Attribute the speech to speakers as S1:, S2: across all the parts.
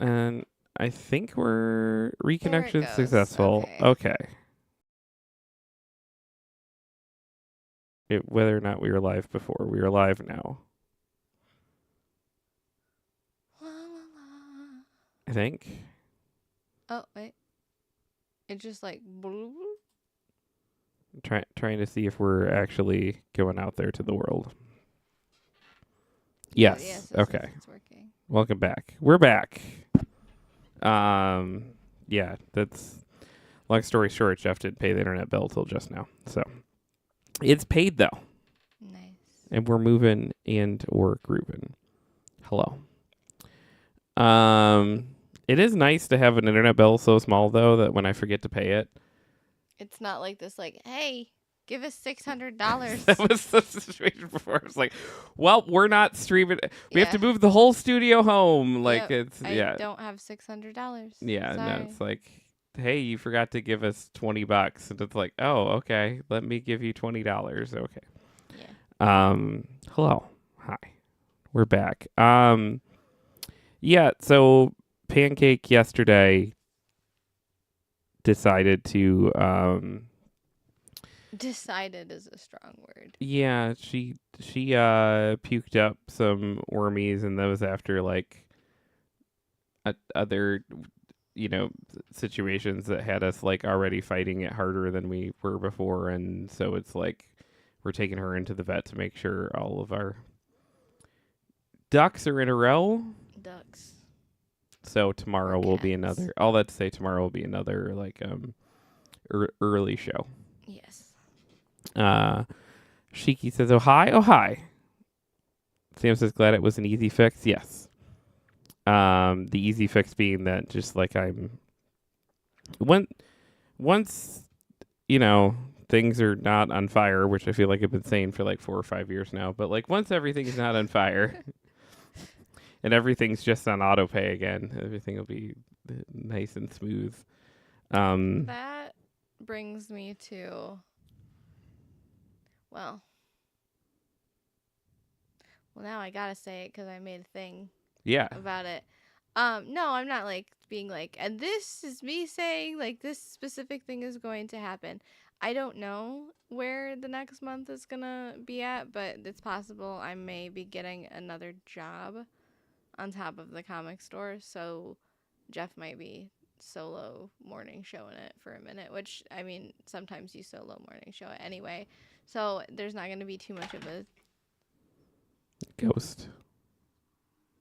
S1: And I think we're
S2: There it
S1: reconnection
S2: goes.
S1: successful.
S2: Okay.
S1: Okay. Whether or not we were live before, we are live now.
S2: La, la, la.
S1: I think.
S2: Oh, wait. It just like. Bloop.
S1: Trying to see if we're actually going out there to the world.
S2: Yeah,
S1: Yes.
S2: yes,
S1: Okay.
S2: it's working.
S1: Welcome back. We're back. Yeah, that's long story short, Jeff didn't pay the internet bill till just now. So it's paid though.
S2: Nice.
S1: And we're moving and we're grooving. Hello. It is nice to have an internet bill so small though that when I forget to pay it,
S2: It's not like this, like, hey, give us $600.
S1: that was the situation before. I was like, well, we're not streaming. We have
S2: Yeah.
S1: to move the whole studio home. Like
S2: Yep.
S1: it's
S2: I don't have $600.
S1: yeah. No,
S2: Sorry.
S1: it's like, hey, you forgot to give us $20, and it's like, oh, okay, let me give you $20. Okay.
S2: Yeah.
S1: Hello, hi, we're back. Yeah. So Pancake yesterday decided to
S2: Decided is a strong word.
S1: yeah, she puked up some wormies, and that was after like other situations that had us like already fighting it harder than we were before, and so it's like we're taking her into the vet to make sure all of our ducks are in a row.
S2: Ducks.
S1: So tomorrow
S2: Or
S1: will be
S2: cats.
S1: another. All that to say, tomorrow will be another like early show.
S2: Yes.
S1: Shiki says, "Oh hi, oh hi." Sam says, "Glad it was an easy fix." Yes. The easy fix being that just like once things are not on fire, which I feel like I've been saying for like 4 or 5 years now, but like once everything is not on fire and everything's just on auto pay again, everything will be nice and smooth.
S2: That brings me to, well, now I gotta say it because I made a thing
S1: Yeah.
S2: about it. No, I'm not like being like, and this is me saying like this specific thing is going to happen. I don't know where the next month is gonna be at, but it's possible I may be getting another job on top of the comic store. So Jeff might be solo morning showing it for a minute, which I mean, sometimes you solo morning show it anyway. So there's not gonna be too much of a.
S1: Ghost.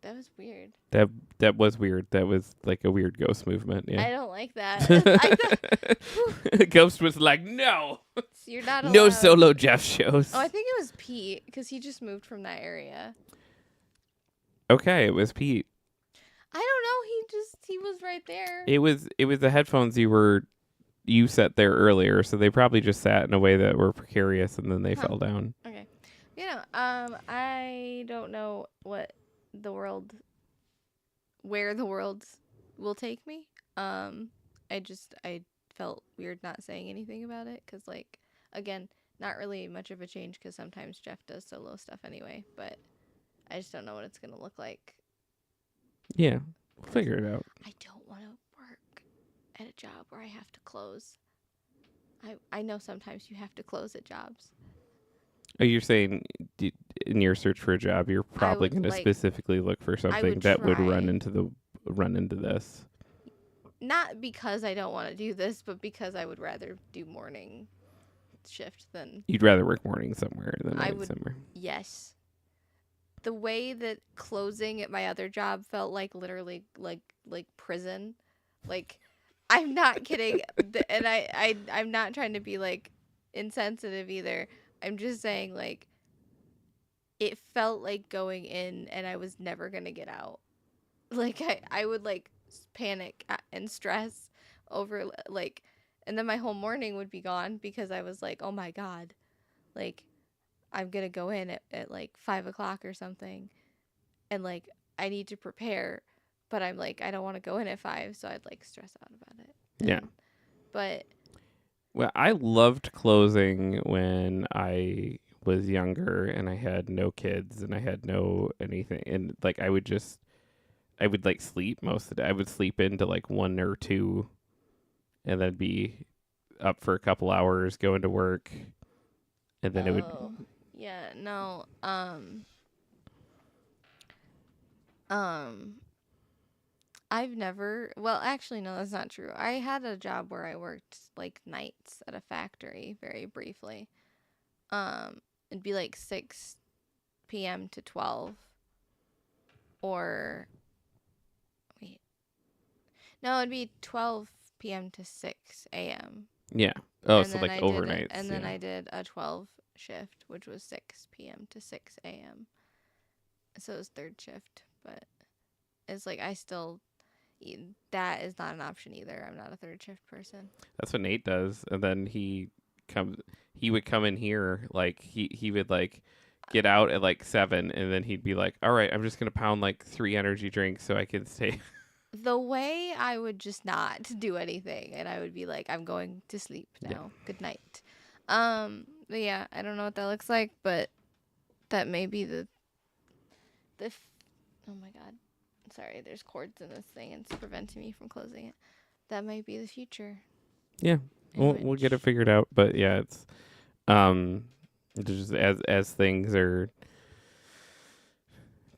S2: That was weird.
S1: That was weird. That was like a weird ghost movement. Yeah.
S2: I don't like that.
S1: Ghost was like, no,
S2: You're not allowed.
S1: no solo Jeff shows.
S2: Oh, I think it was Pete because he just moved from that area.
S1: Okay, it was Pete.
S2: I don't know. He was right there.
S1: It was the headphones you set there earlier, so they probably just sat in a way that were precarious, and then they fell down.
S2: Okay. I don't know where the world will take me. I felt weird not saying anything about it because, like, again, not really much of a change because sometimes Jeff does solo stuff anyway, but I just don't know what it's gonna look like.
S1: Yeah, we'll figure it out.
S2: I don't want to work at a job where I have to close. I know sometimes you have to close at jobs.
S1: Oh, you're saying in your search for a job, you're probably going to specifically look for something that would run into this.
S2: Not because I don't want to do this, but because I would rather do morning shift than.
S1: You'd rather work morning somewhere than night somewhere.
S2: Yes. The way that closing at my other job felt like literally like prison. Like, I'm not kidding. And I'm not trying to be like insensitive either. I'm just saying, like, it felt like going in and I was never going to get out. Like, I would, like, panic and stress over, like, and then my whole morning would be gone because I was like, oh my God, like, I'm going to go in at like 5 o'clock or something. And, like, I need to prepare. But I'm like, I don't want to go in at 5. So I'd, like, stress out about it.
S1: Yeah.
S2: But.
S1: Well, I loved closing when I was younger and I had no kids and I had no anything. And, like, I would just. I would like sleep most of the day. I would sleep into like 1 or 2 and then be up for a couple hours, go into work, and then it would.
S2: Oh, yeah, no. Um, I've never. Well, actually, no, that's not true. I had a job where I worked like nights at a factory, very briefly. It'd be like 6 p.m. to 12, or wait, no, it'd be 12 p.m. to 6 a.m.
S1: Yeah. Oh,
S2: And
S1: so
S2: then
S1: like
S2: I did it,
S1: overnights.
S2: and then
S1: Yeah.
S2: I did a 12 shift, which was 6 p.m. to 6 a.m. So it was third shift, but it's like I still that is not an option either. I'm not a third shift person.
S1: That's what Nate does, and then comes. He would come in here like he would like get out at like 7, and then he'd be like, "All right, I'm just gonna pound like 3 energy drinks so I can stay."
S2: The way I would just not do anything, and I would be like, I'm going to sleep
S1: Yeah.
S2: now. Good night. But yeah, I don't know what that looks like, but that may be oh my god. Sorry, there's cords in this thing and it's preventing me from closing it. That might be the future.
S1: Yeah.
S2: in
S1: We'll get it
S2: which-
S1: figured out, but yeah, it's um just as things are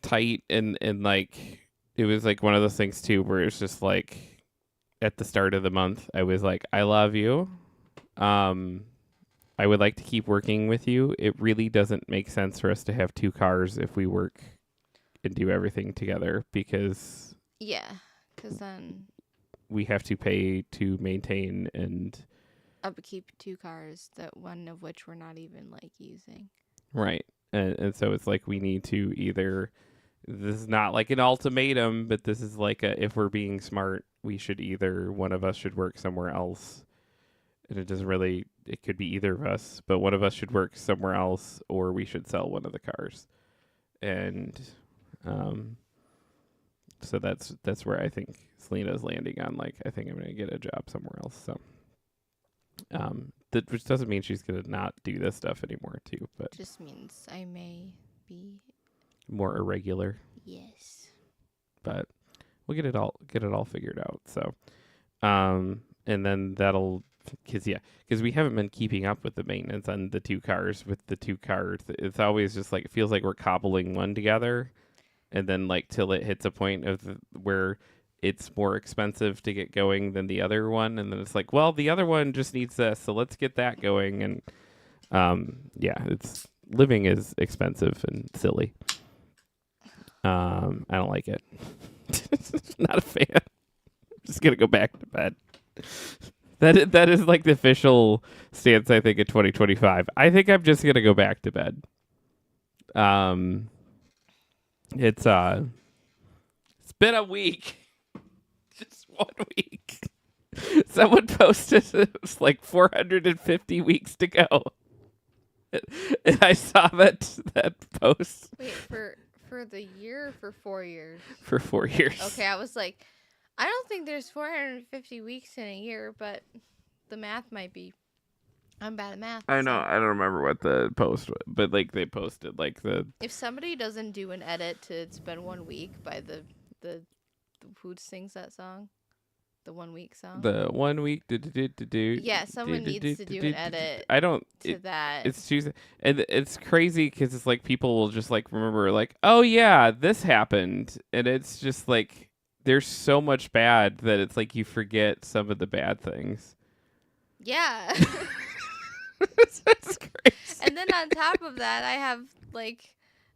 S1: tight and like it was like one of those things too where it's just like at the start of the month I was like, I love you. I would like to keep working with you. It really doesn't make sense for us to have 2 cars if we work and do everything together because
S2: Yeah, because then
S1: we have to pay to maintain and
S2: upkeep 2 cars, that one of which we're not even like using.
S1: right. And so it's like we need to either this is not like an ultimatum, but this is like a if we're being smart, we should either one of us should work somewhere else. And it doesn't really it could be either of us, but one of us should work somewhere else or we should sell one of the cars. And so that's where I think Selena's landing on like I think I'm gonna get a job somewhere else. So that which doesn't mean she's gonna not do this stuff anymore too, but
S2: Just means I may be.
S1: more irregular.
S2: Yes.
S1: But we'll get it all figured out. So and then that'll because we haven't been keeping up with the maintenance on the 2 cars with the 2 cars. It's always just like it feels like we're cobbling one together, and then like till it hits a point of where it's more expensive to get going than the other one, and then it's like, well, the other one just needs this, so let's get that going. And yeah, it's living is expensive and silly. I don't like it. Not a fan. Just gonna go back to bed. That is like the official stance I think in 2025. I think I'm just gonna go back to bed. It's been a week. Just 1 week. Someone posted it was like 450 weeks to go. And I saw that post
S2: Wait, for the year or for 4 years?
S1: for 4 years.
S2: Okay, I was like, I don't think there's 450 weeks in a year, but the math might be. I'm bad at math.
S1: I know.
S2: so-
S1: I don't remember what the post was, but like they posted like the
S2: If somebody doesn't do an edit to "It's Been 1 Week" by the who sings that song, the 1 week song.
S1: 1 week.
S2: Yeah, someone needs to do an edit
S1: I don't.
S2: to that.
S1: It's Tuesday, and it's crazy because it's like people will just like remember like, oh yeah, this happened, and it's just like there's so much bad that it's like you forget some of the bad things.
S2: Yeah.
S1: It's crazy.
S2: And then on top of that, I have like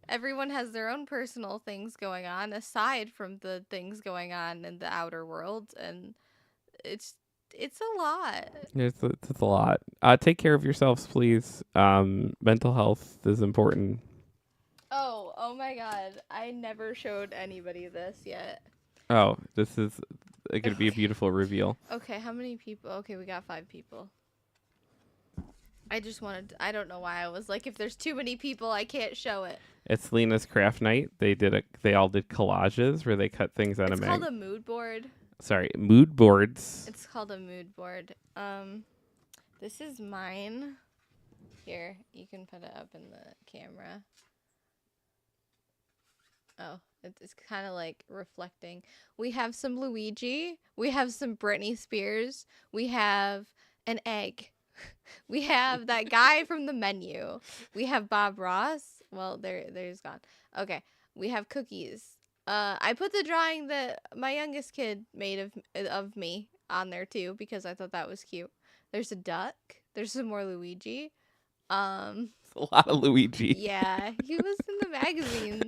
S2: everyone has their own personal things going on aside from the things going on in the outer world, and it's a lot.
S1: It's a lot. Take care of yourselves, please. Mental health is important.
S2: Oh my god. I never showed anybody this yet.
S1: Oh, this is going to be a beautiful reveal.
S2: Okay, how many people? Okay, we got 5 people. I just wanted I don't know why I was like if there's too many people I can't show it.
S1: It's Lena's craft night. They all did collages where they cut things out
S2: It's
S1: of
S2: called a mood board.
S1: mood boards.
S2: It's called a mood board. This is mine. Here, you can put it up in the camera. Oh, It's kind of like reflecting. We have some Luigi. We have some Britney Spears. We have an egg. We have that guy from the menu. We have Bob Ross. Well, there's gone. Okay. We have cookies. I put the drawing that my youngest kid made of me on there too because I thought that was cute. There's a duck. There's some more Luigi.
S1: It's a lot of Luigi.
S2: Yeah, he was in the magazines.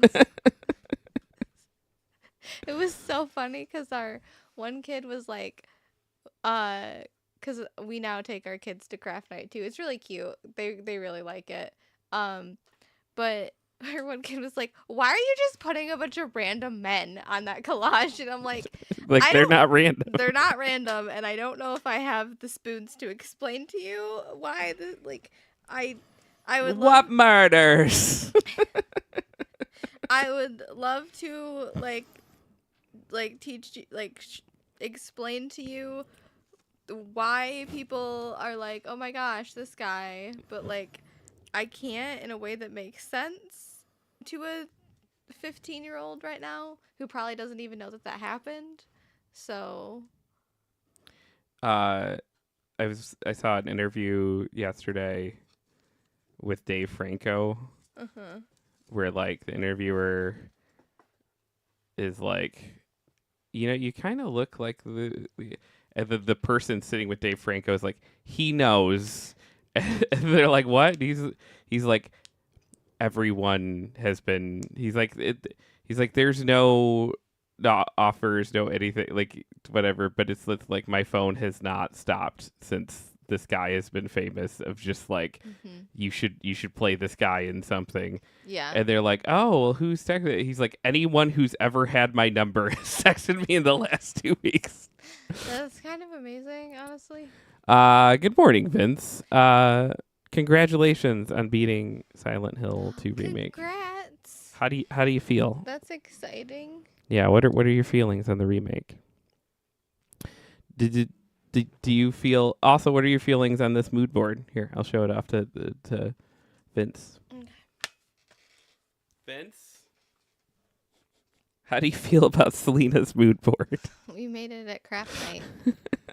S2: It was so funny because our one kid was like, because we now take our kids to craft night too. It's really cute. They really like it. But our one kid was like, "Why are you just putting a bunch of random men on that collage?" And I'm like,
S1: Like they're not random.
S2: They're not random, and I don't know if I have the spoons to explain to you why. I would
S1: What murders?
S2: I would love to teach you explain to you why people are like, oh my gosh, this guy, but like I can't in a way that makes sense to a 15-year-old right now who probably doesn't even know that happened. So
S1: I saw an interview yesterday with Dave Franco where like the interviewer is like, you know, you kind of look like the person sitting with Dave Franco is like, he knows. And they're like, what? He's like, everyone has been. He's like, there's no offers, no anything, like whatever. But it's like my phone has not stopped since this guy has been famous. Of just like, you should play this guy in something.
S2: Yeah.
S1: And they're like, oh, well, who's texted? He's like, anyone who's ever had my number has texted me in the last 2 weeks.
S2: That's kind of amazing, honestly.
S1: Good morning, Vince. Congratulations on beating Silent Hill 2 remake.
S2: Congrats.
S1: How do you feel?
S2: That's exciting.
S1: Yeah, what are your feelings on the remake? Do you feel also, what are your feelings on this mood board? Here, I'll show it off to Vince.
S2: Okay.
S1: Vince? How do you feel about Selena's mood board?
S2: We made it at craft night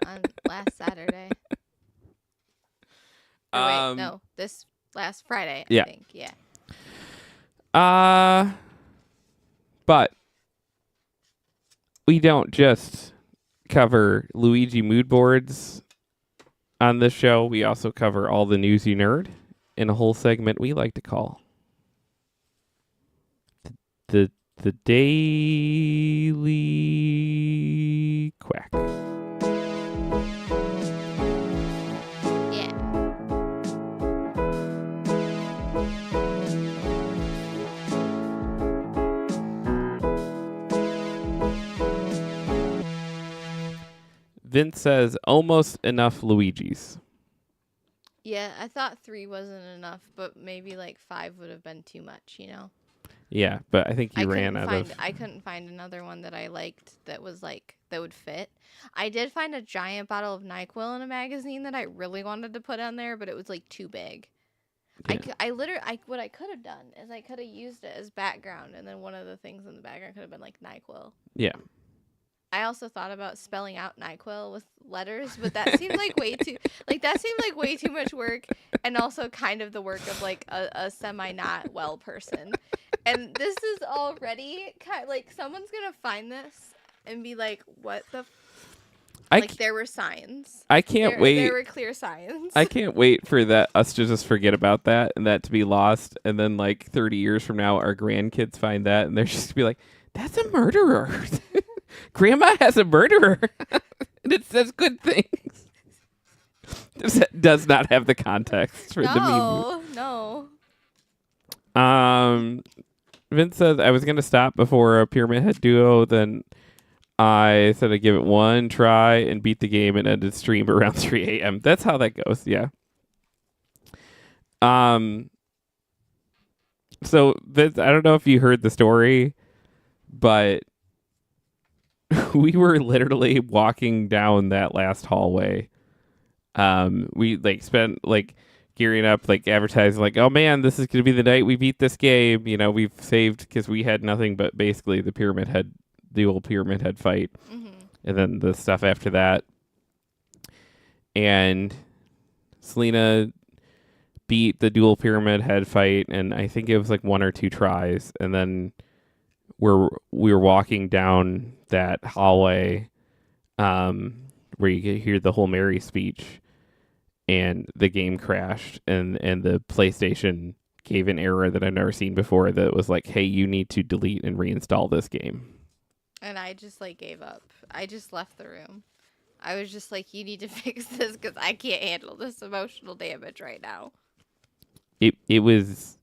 S2: on last Saturday. Wait, no, this last Friday, I think. Yeah.
S1: But we don't just cover Luigi mood boards on this show. We also cover all the news you nerd in a whole segment we like to call the Daily Quack.
S2: Yeah.
S1: Vince says almost enough Luigis.
S2: Yeah, I thought 3 wasn't enough, but maybe like 5 would have been too much, you know?
S1: Yeah, but I think you ran out of...
S2: I couldn't find another one that I liked that was like, that would fit. I did find a giant bottle of NyQuil in a magazine that I really wanted to put on there, but it was like too big. Yeah. What I could have done is I could have used it as background, and then one of the things in the background could have been like NyQuil.
S1: Yeah.
S2: I also thought about spelling out NyQuil with letters, but that seemed like way too much work, and also kind of the work of like a semi not well person. And this is already like someone's gonna find this and be like, "What the?" There were signs.
S1: I can't wait.
S2: There were clear signs.
S1: I can't wait for us to just forget about that and that to be lost, and then like 30 years from now, our grandkids find that and they're just to be like, "That's a murderer." Grandma has a murderer, and it says good things. Does not have the context for the meme.
S2: No.
S1: Vince says, I was going to stop before a Pyramid Head duo, then I said I'd give it one try and beat the game and ended stream around 3 a.m. That's how that goes, yeah. So, Vince, I don't know if you heard the story, but we were literally walking down that last hallway. We spent gearing up, like advertising, like, oh man, this is going to be the night we beat this game. You know, we've saved because we had nothing but basically the old pyramid head fight,
S2: Mm-hmm.
S1: and then the stuff after that. And Selena beat the dual pyramid head fight, and I think it was like 1 or 2 tries. And then we were walking down that hallway, where you could hear the whole Mary speech, and the game crashed, and the PlayStation gave an error that I've never seen before that was like, hey, you need to delete and reinstall this game.
S2: And I just like gave up. I just left the room. I was just like, you need to fix this because I can't handle this emotional damage right now.
S1: It was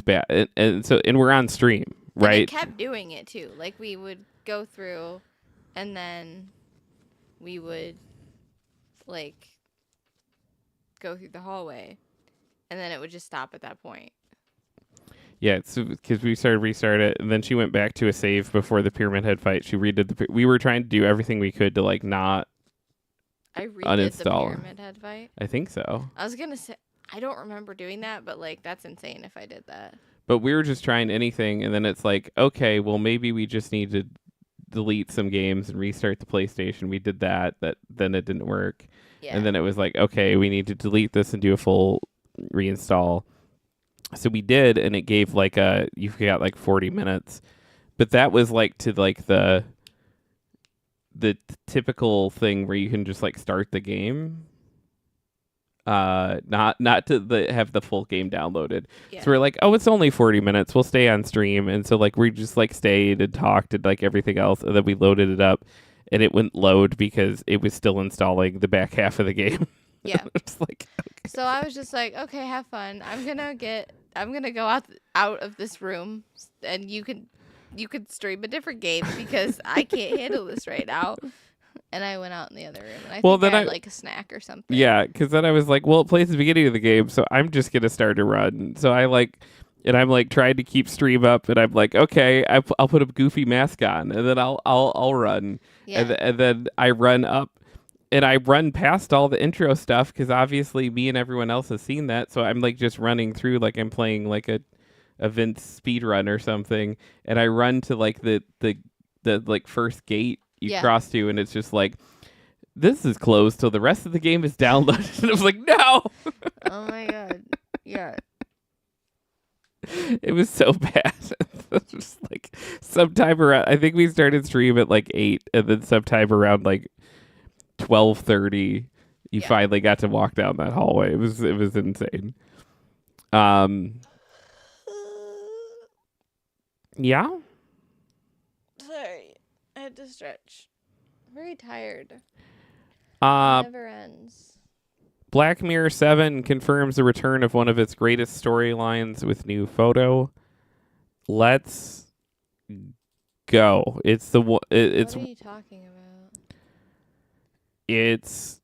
S1: bad, and we're on stream, right?
S2: And it kept doing it too. Like we would go through, and then we would like go through the hallway, and then it would just stop at that point.
S1: Yeah, it's because we restart it, and then she went back to a save before the pyramid head fight. She redid we were trying to do everything we could to like not
S2: I redid
S1: uninstall.
S2: the pyramid head fight.
S1: I think so.
S2: I was gonna say I don't remember doing that, but like that's insane if I did that.
S1: But we were just trying anything, and then it's like, okay, well maybe we just need to delete some games and restart the PlayStation. We did that. Then it didn't work,
S2: Yeah.
S1: and then it was like, okay, we need to delete this and do a full reinstall. So we did, and it gave like you got like 40 minutes, but that was like to like the typical thing where you can just like start the game, not to have the full game downloaded.
S2: Yeah.
S1: So we're like, oh, it's only 40 minutes. We'll stay on stream, and so like we just like stayed and talked and like everything else, and then we loaded it up, and it wouldn't load because it was still installing the back half of the game.
S2: Yeah.
S1: It's like, okay.
S2: So I was just like, okay, have fun. I'm gonna go out of this room, and you could stream a different game because I can't handle this right now. And I went out in the other room, and I had like a snack or something.
S1: Yeah, because then I was like, well, it plays the beginning of the game, so I'm just gonna start a run. So I'm like trying to keep stream up, and I'm like, okay, I'll put a goofy mask on, and then I'll run,
S2: Yeah.
S1: and then I run up. And I run past all the intro stuff because obviously me and everyone else has seen that. So I'm like just running through like I'm playing like a Vince speed run or something. And I run to like the like first gate you cross to, and it's just like, this is closed till the rest of the game is downloaded. And I was like, no.
S2: Oh my god. Yeah.
S1: It was so bad. It was just like sometime around, I think we started stream at like 8, and then sometime around like 12:30 you finally got to walk down that hallway. It was insane. Yeah.
S2: Sorry, I had to stretch. I'm very tired. It never ends.
S1: Black Mirror 7 confirms the return of one of its greatest storylines with new photo. Let's go. It's the it's
S2: what are you talking about?
S1: It's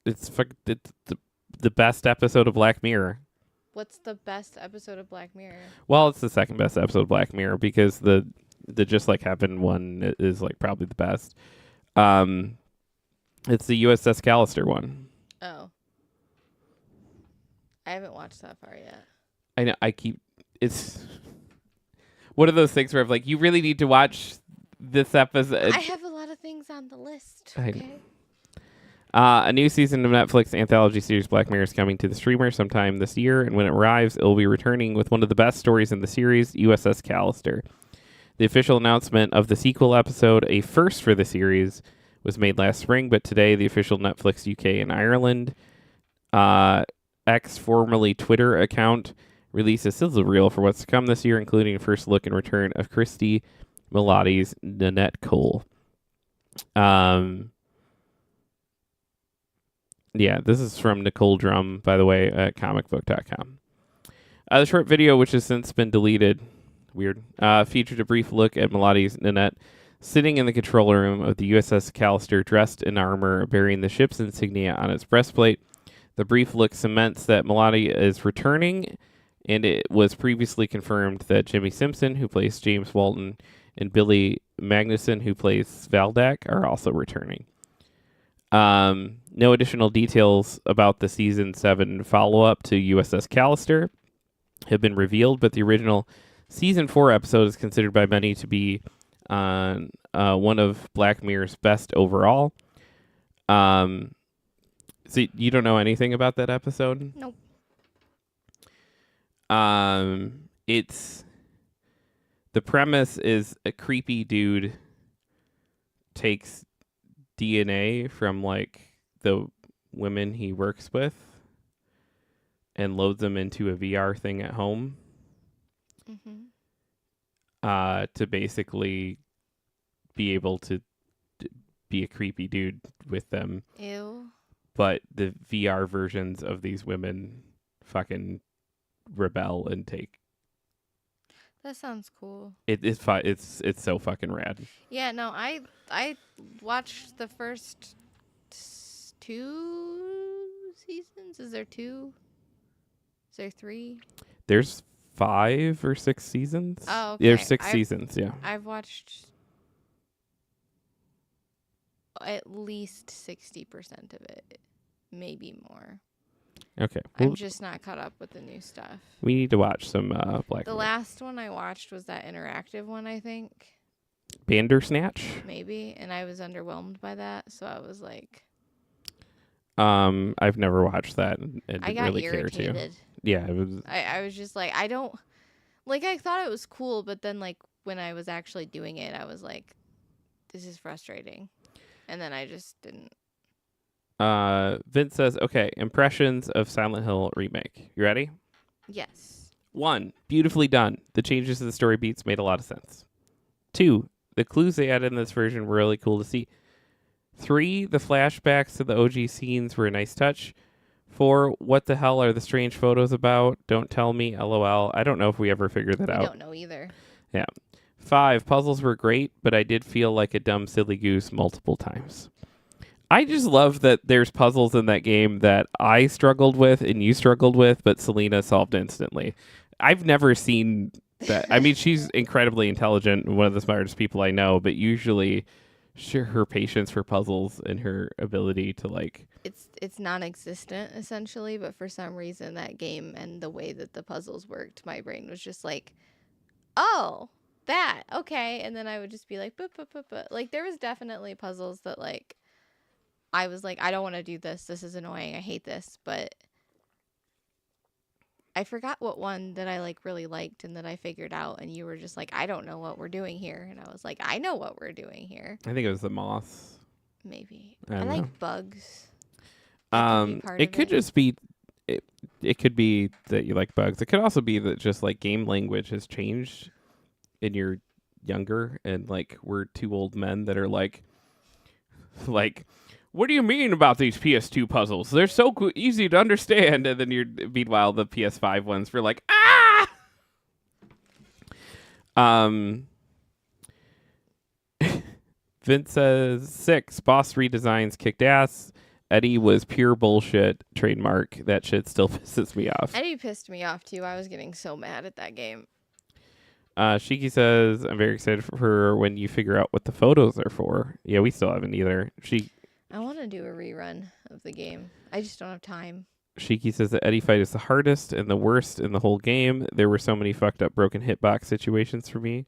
S1: the best episode of Black Mirror.
S2: What's the best episode of Black Mirror?
S1: Well, it's the second best episode of Black Mirror because the Just Like Heaven one is like probably the best. It's the USS Callister one.
S2: Oh. I haven't watched that far yet.
S1: I know. It's one of those things where I'm like, you really need to watch this episode.
S2: I have a lot of things on the list.
S1: I
S2: Okay.
S1: A new season of Netflix anthology series Black Mirror is coming to the streamer sometime this year, and when it arrives, it will be returning with one of the best stories in the series, USS Callister. The official announcement of the sequel episode, a first for the series, was made last spring, but today the official Netflix UK and Ireland X, formerly Twitter account, released a sizzle reel for what's to come this year, including a first look and return of Christy Milotti's Nanette Cole. Yeah, this is from Nicole Drum, by the way, at comicbook.com. The short video, which has since been deleted, weird, featured a brief look at Milotti's Nanette sitting in the control room of the USS Callister, dressed in armor, bearing the ship's insignia on its breastplate. The brief look cements that Milotti is returning, and it was previously confirmed that Jimmy Simpson, who plays James Walton, and Billy Magnuson, who plays Valdak, are also returning. No additional details about the season 7 follow up to USS Callister have been revealed, but the original season 4 episode is considered by many to be one of Black Mirror's best overall. So you don't know anything about that episode?
S2: Nope.
S1: It's the premise is a creepy dude takes DNA from like the women he works with and loads them into a VR thing at home. To basically be able to be a creepy dude with them.
S2: Ew.
S1: But the VR versions of these women fucking rebel and take.
S2: That sounds cool.
S1: It's so fucking rad.
S2: Yeah, no, I watched the first 2 seasons. Is there 2? Is there 3?
S1: There's 5 or 6 seasons.
S2: Oh, okay.
S1: There's 6 seasons, yeah.
S2: I've watched at least 60% of it, maybe more.
S1: Okay.
S2: I'm just not caught up with the new stuff.
S1: We need to watch some Black
S2: The
S1: Mirror.
S2: last one I watched was that interactive one, I think.
S1: Bandersnatch?
S2: Maybe, and I was underwhelmed by that, so I was like...
S1: I've never watched that and
S2: I
S1: didn't
S2: got
S1: really
S2: irritated.
S1: care to. Yeah, it was...
S2: I was just like, I don't... Like, I thought it was cool, but then, like, when I was actually doing it, I was like, this is frustrating. And then I just didn't.
S1: Vince says, okay, impressions of Silent Hill remake. You ready?
S2: Yes.
S1: 1, beautifully done. The changes to the story beats made a lot of sense. 2, the clues they added in this version were really cool to see. 3, the flashbacks to the OG scenes were a nice touch. 4, what the hell are the strange photos about? Don't tell me, LOL. I don't know if we ever figured that out.
S2: I don't know either.
S1: Yeah. 5, puzzles were great, but I did feel like a dumb silly goose multiple times. I just love that there's puzzles in that game that I struggled with and you struggled with, but Selena solved instantly. I've never seen that. I mean, she's incredibly intelligent and one of the smartest people I know, but usually her patience for puzzles and her ability to like...
S2: It's non-existent, essentially, but for some reason that game and the way that the puzzles worked, my brain was just like, oh, that, okay. And then I would just be like, but. Like, there was definitely puzzles that, like, I was like, I don't want to do this. This is annoying. I hate this. But I forgot what one that I, like, really liked and that I figured out. And you were just like, I don't know what we're doing here. And I was like, I know what we're doing here.
S1: I think it was the moss.
S2: Maybe.
S1: I
S2: like
S1: know.
S2: bugs.
S1: It could just be... It could be that you like bugs. It could also be that just, like, game language has changed and you're younger and, like, we're 2 old men that are like... What do you mean about these PS2 puzzles? They're so easy to understand. And then meanwhile, the PS5 ones were like, ah! Vince says 6, boss redesigns kicked ass. Eddie was pure bullshit. Trademark. That shit still pisses me off.
S2: Eddie pissed me off too. I was getting so mad at that game.
S1: Shiki says, I'm very excited for her when you figure out what the photos are for. Yeah, we still haven't either.
S2: I want to do a rerun of the game. I just don't have time.
S1: Shiki says the Eddie fight is the hardest and the worst in the whole game. There were so many fucked up broken hitbox situations for me.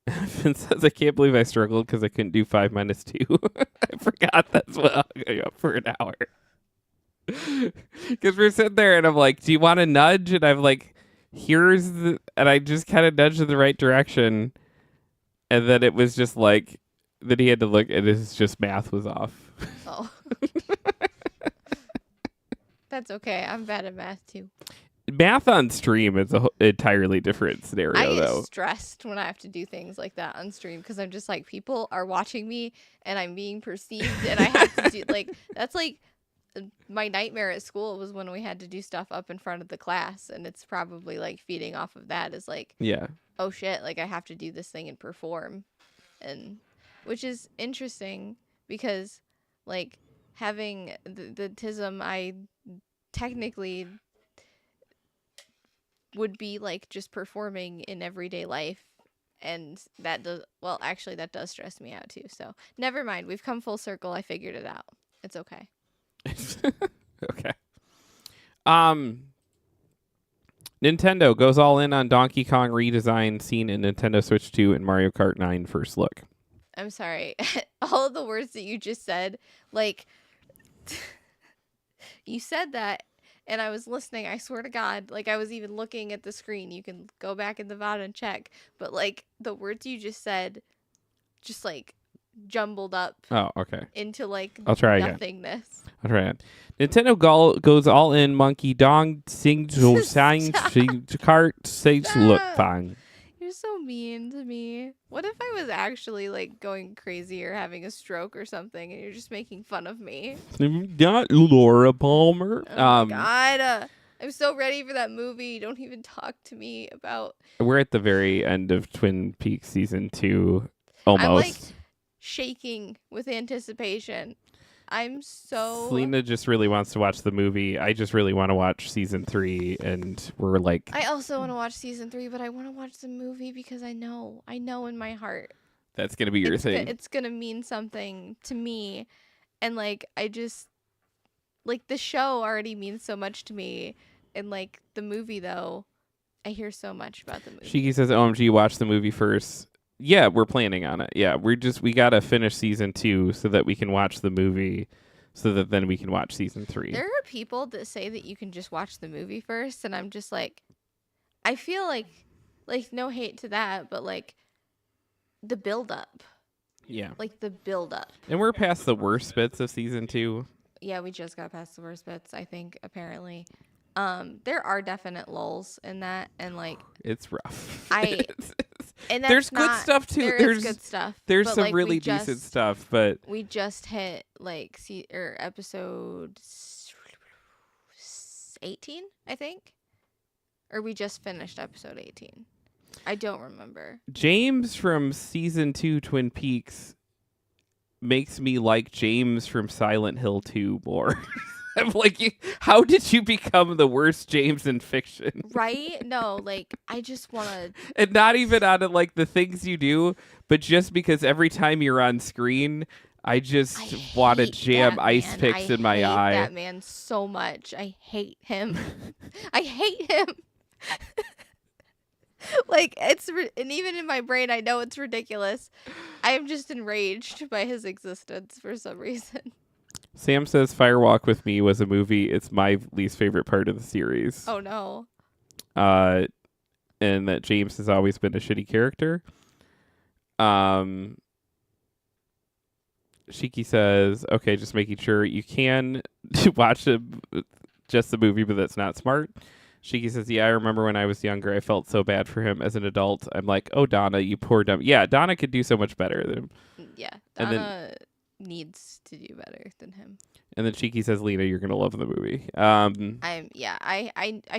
S1: Vince says, I can't believe I struggled because I couldn't do 5 minus 2. I forgot that's what I'll go up for an hour. Because we're sitting there and I'm like, do you want to nudge? And I'm like, and I just kind of nudged in the right direction. And then it was just like, then he had to look and his just math was off.
S2: Oh. That's okay. I'm bad at math too.
S1: Math on stream is an entirely different scenario,
S2: I get
S1: though.
S2: stressed when I have to do things like that on stream because I'm just like, people are watching me and I'm being perceived and I have to do, like, that's like my nightmare at school was when we had to do stuff up in front of the class, and it's probably like feeding off of that is like,
S1: yeah,
S2: oh shit, like I have to do this thing and perform, and which is interesting because like having the TISM, I technically would be like just performing in everyday life, and that does, well, actually that does stress me out too, so never mind, we've come full circle. I figured it out. It's okay.
S1: Okay. Um, Nintendo goes all in on Donkey Kong redesign seen in Nintendo Switch 2 and Mario Kart 9 first look.
S2: I'm sorry. All of the words that you just said, like, you said that, and I was listening. I swear to God, like, I was even looking at the screen. You can go back in the VOD and check. But, like, the words you just said, just, like, jumbled up
S1: Oh, okay.
S2: into, like,
S1: I'll try again.
S2: nothingness.
S1: I'll try it. Nintendo goes all in monkey dong sing to sang cart sage look
S2: Stop.
S1: fang.
S2: You're so mean to me. What if I was actually like going crazy or having a stroke or something and you're just making fun of me?
S1: Not Laura Palmer.
S2: Oh my God. I'm so ready for that movie. Don't even talk to me about.
S1: We're at the very end of Twin Peaks season 2 almost.
S2: I'm like shaking with anticipation. I'm so.
S1: Selena just really wants to watch the movie. I just really want to watch season 3, and we're like.
S2: I also want to watch season 3, but I want to watch the movie because I know in my heart
S1: That's gonna be your thing.
S2: It's gonna mean something to me, and like I just like the show already means so much to me, and like the movie though, I hear so much about the movie.
S1: Shiki says, "OMG, watch the movie first." Yeah, we're planning on it. Yeah, we gotta finish season 2 so that we can watch the movie, so that then we can watch season 3.
S2: There are people that say that you can just watch the movie first, and I'm just like, I feel like no hate to that, but like the build up.
S1: Yeah.
S2: Like the build up.
S1: And we're past the worst bits of season 2.
S2: Yeah, we just got past the worst bits, I think, apparently. There are definite lulls in that, and like
S1: it's rough.
S2: And that's
S1: there's good stuff too.
S2: There's good stuff.
S1: There's
S2: but,
S1: some
S2: like,
S1: really decent stuff, but
S2: we just hit like episode 18, I think, or we just finished episode 18. I don't remember.
S1: James from season 2 Twin Peaks makes me like James from Silent Hill 2 more. I'm like, how did you become the worst James in fiction?
S2: Right? No, like, I just want to...
S1: And not even out of, like, the things you do, but just because every time you're on screen, I just want to jam ice picks in my eye.
S2: I hate that man so much. I hate him. I hate him. Like, and even in my brain, I know it's ridiculous. I am just enraged by his existence for some reason.
S1: Sam says Firewalk with Me was a movie. It's my least favorite part of the series.
S2: Oh, no.
S1: And that James has always been a shitty character. Shiki says, okay, just making sure you can watch just the movie, but that's not smart. Shiki says, yeah, I remember when I was younger, I felt so bad for him as an adult. I'm like, oh, Donna, you poor dumb. Yeah, Donna could do so much better than him.
S2: Yeah, Donna needs to do better than him.
S1: And then Shiki says, Lena, you're going to love the movie.
S2: I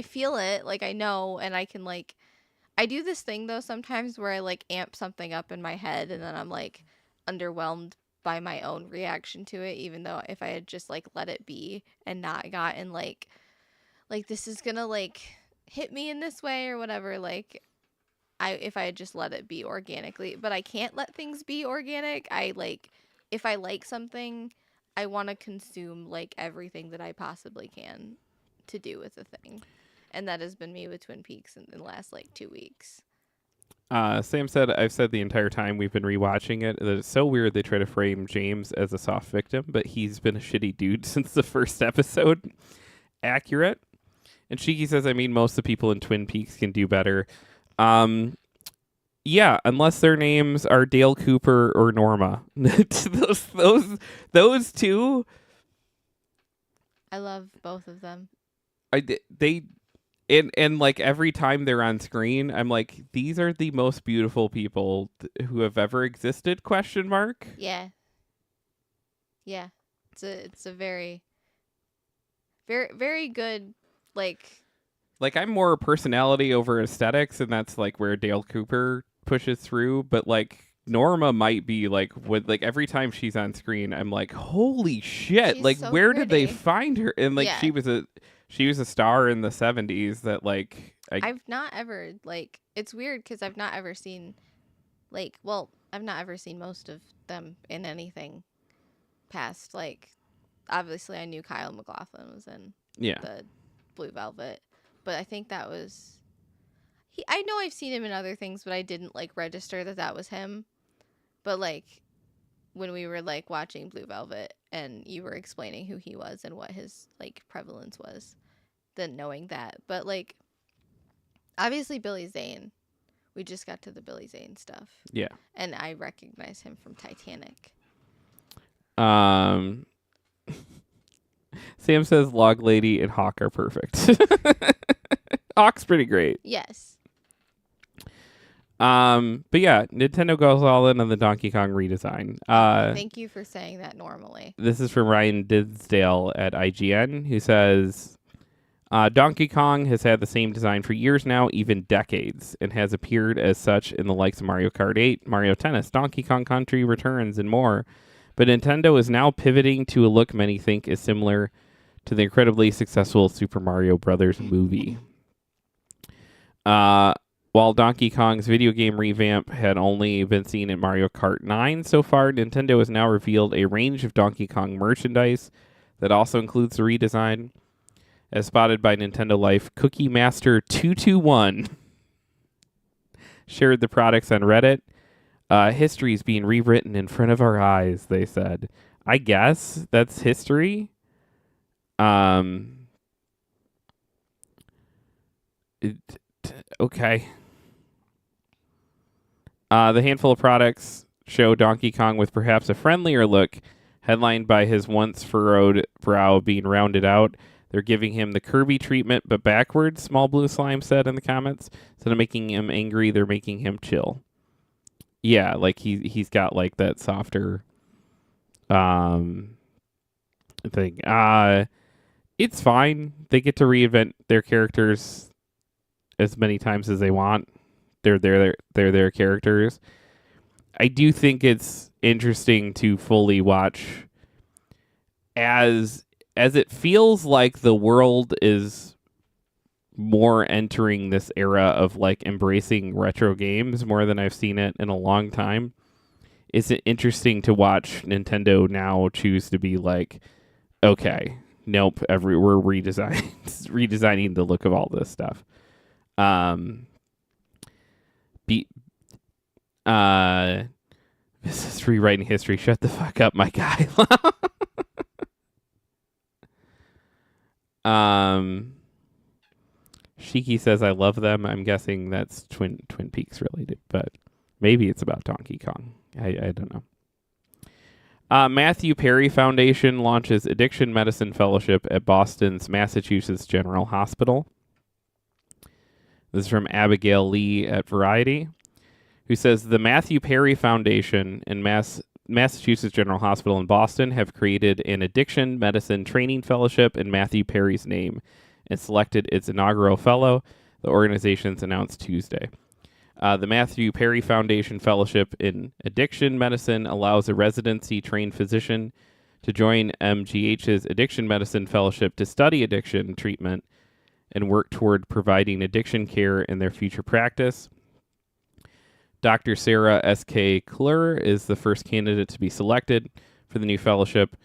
S2: feel it. Like, I know, and I can, like, I do this thing, though, sometimes where I, like, amp something up in my head, and then I'm, like, underwhelmed by my own reaction to it, even though if I had just, like, let it be and not gotten, like this is gonna like hit me in this way or whatever, like if I had just let it be organically. But I can't let things be organic. If I like something, I want to consume like everything that I possibly can to do with the thing, and that has been me with Twin Peaks in the last like 2 weeks.
S1: Sam said, I've said the entire time we've been rewatching it that it's so weird they try to frame James as a soft victim, but he's been a shitty dude since the first episode. Accurate. And Shiki says, I mean, most of the people in Twin Peaks can do better. Yeah, unless their names are Dale Cooper or Norma. those two.
S2: I love both of them.
S1: And like every time they're on screen, I'm like, these are the most beautiful people who have ever existed? ?
S2: Yeah. Yeah. It's a very, very, very good. Like
S1: I'm more personality over aesthetics, and that's like where Dale Cooper pushes through. But like Norma might be like, every time she's on screen, I'm like, holy shit!
S2: She's
S1: like,
S2: so
S1: where
S2: pretty.
S1: did they find her? And like,
S2: Yeah.
S1: she was a star in the 70s. That like,
S2: I've not ever like. It's weird because I've not ever seen, I've not ever seen most of them in anything past like obviously I knew Kyle MacLachlan was in
S1: Yeah.
S2: the Blue Velvet, but I think that was I know I've seen him in other things, but I didn't like register that was him. But like when we were like watching Blue Velvet and you were explaining who he was and what his like prevalence was, then knowing that. But like obviously Billy Zane. We just got to the Billy Zane stuff.
S1: Yeah.
S2: And I recognize him from Titanic.
S1: Sam says Log Lady and Hawk are perfect. Hawk's pretty great.
S2: Yes.
S1: But yeah, Nintendo goes all in on the Donkey Kong redesign.
S2: Thank you for saying that normally.
S1: This is from Ryan Didsdale at IGN, who says Donkey Kong has had the same design for years now, even decades, and has appeared as such in the likes of Mario Kart 8, Mario Tennis, Donkey Kong Country Returns, and more. But Nintendo is now pivoting to a look many think is similar to the incredibly successful Super Mario Brothers movie. While Donkey Kong's video game revamp had only been seen in Mario Kart 9 so far, Nintendo has now revealed a range of Donkey Kong merchandise that also includes the redesign. As spotted by Nintendo Life, Cookie Master 221 shared the products on Reddit. History is being rewritten in front of our eyes, they said. I guess that's history. Okay. The handful of products show Donkey Kong with perhaps a friendlier look, headlined by his once furrowed brow being rounded out. They're giving him the Kirby treatment, but backwards, Small Blue Slime said in the comments. Instead of making him angry, they're making him chill. Yeah, like he's got like that softer thing. It's fine. They get to reinvent their characters as many times as they want. They're their characters. I do think it's interesting to fully watch as it feels like the world is more entering this era of like embracing retro games more than I've seen it in a long time. It's interesting to watch Nintendo now choose to be like, okay, nope, we're redesigning the look of all this stuff. This is rewriting history. Shut the fuck up, my guy. Shiki says I love them. I'm guessing that's Twin Peaks related, but maybe it's about Donkey Kong. I don't know. Matthew Perry Foundation launches Addiction Medicine Fellowship at Boston's Massachusetts General Hospital. This is from Abigail Lee at Variety, who says the Matthew Perry Foundation and Massachusetts General Hospital in Boston have created an addiction medicine training fellowship in Matthew Perry's name and selected its inaugural fellow, the organization's announced Tuesday. The Matthew Perry Foundation Fellowship in Addiction Medicine allows a residency-trained physician to join MGH's Addiction Medicine Fellowship to study addiction treatment and work toward providing addiction care in their future practice. Dr. Sarah S.K. Klur is the first candidate to be selected for the new fellowship,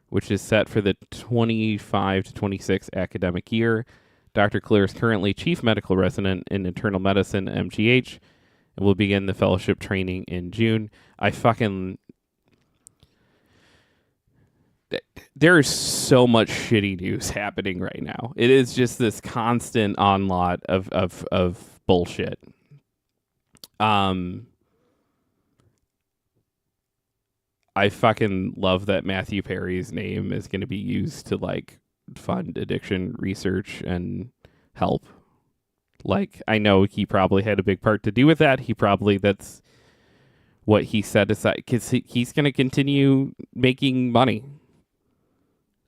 S1: which is set for the 25 to 26 academic year. Dr. Klur is currently chief medical resident in internal medicine at MGH and will begin the fellowship training in June. There is so much shitty news happening right now. It is just this constant onslaught of bullshit. I fucking love that Matthew Perry's name is going to be used to like fund addiction research and help. Like, I know he probably had a big part to do with that. That's what he set aside, because he's going to continue making money.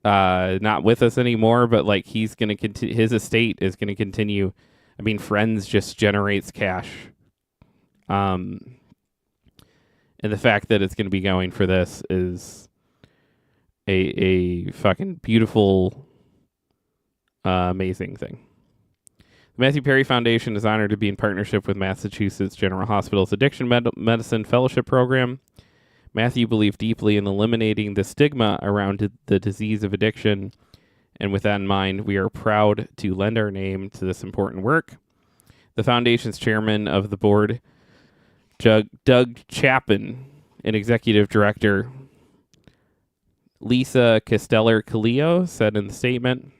S1: Not with us anymore, but like he's going to continue. His estate is going to continue. I mean, Friends just generates cash. And the fact that it's going to be going for this is a fucking beautiful, amazing thing. The Matthew Perry Foundation is honored to be in partnership with Massachusetts General Hospital's Addiction Medicine Fellowship Program. Matthew believed deeply in eliminating the stigma around the disease of addiction, and with that in mind, we are proud to lend our name to this important work. The foundation's chairman of the board, Doug Chapin, and executive director Lisa Casteller-Calillo said in the statement,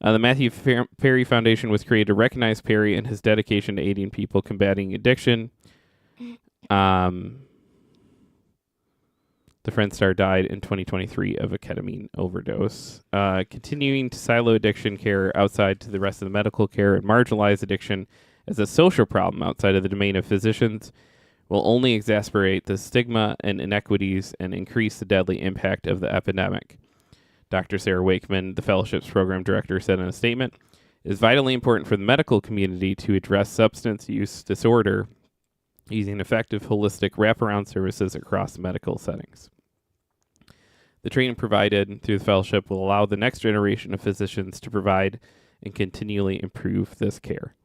S1: the Matthew Perry Foundation was created to recognize Perry and his dedication to aiding people combating addiction. The Friend star died in 2023 of a ketamine overdose. Continuing to silo addiction care outside to the rest of the medical care and marginalize addiction as a social problem outside of the domain of physicians will only exacerbate the stigma and inequities and increase the deadly impact of the epidemic. Dr. Sarah Wakeman, the Fellowship's program director, said in a statement, "It is vitally important for the medical community to address substance use disorder using effective holistic wraparound services across medical settings. The training provided through the fellowship will allow the next generation of physicians to provide and continually improve this care."